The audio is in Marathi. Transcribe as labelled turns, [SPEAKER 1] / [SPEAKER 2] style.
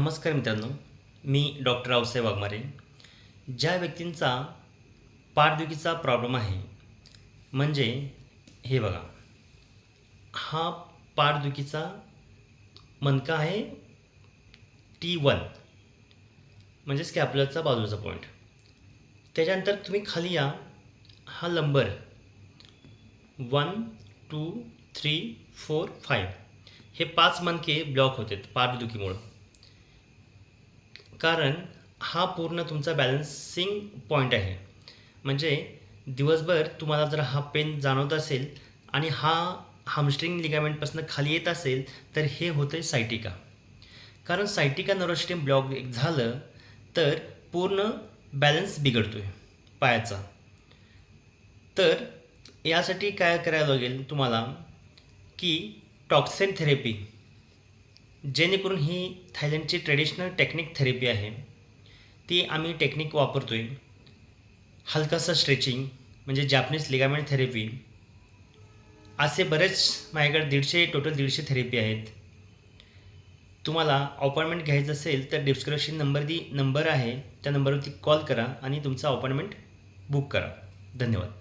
[SPEAKER 1] नमस्कार मित्रांनो, मी डॉक्टर रावसाहेब वाघमारे. ज्या व्यक्तींचा पाठदुखीचा प्रॉब्लेम आहे, म्हणजे हे बघा, हा पाठदुखीचा मणका आहे T1, म्हणजे स्कॅप्युलरचा बाजूचा पॉईंट. त्याच्यानंतर तुम्ही खाली या, हा लंबर 1 2 3 4 5 हे 5 मणके ब्लॉक होतात पाठदुखीमुळं. कारण हा पूर्ण तुमचा बॅलन्सिंग पॉईंट आहे. म्हणजे दिवसभर तुम्हाला जर हा पेन जाणवत असेल आणि हा हामस्ट्रिंग लिगामेंटपासून खाली येत असेल, तर हे होतं आहे सायटिका. कारण सायटिका नर्व्हस सिस्टम ब्लॉक झालं तर पूर्ण बॅलन्स बिघडतो आहे पायाचा. तर यासाठी काय करायला लागेल तुम्हाला, की टॉक्सिन थेरपी, जेणेकरून ही थायलंडची ट्रेडिशनल टेक्निक थेरपी आहे, ती आम्ही टेक्निक वापरतो आहे. हलकासा स्ट्रेचिंग म्हणजे जॅपनीज लिगामेंट थेरपी, असे बरेच माझ्याकडे 150 थेरपी आहेत. तुम्हाला अपॉइंटमेंट घ्यायचं असेल तर डिस्क्रिप्शन नंबर आहे, त्या नंबरवरती कॉल करा आणि तुमचा अपॉइंटमेंट बुक करा. धन्यवाद.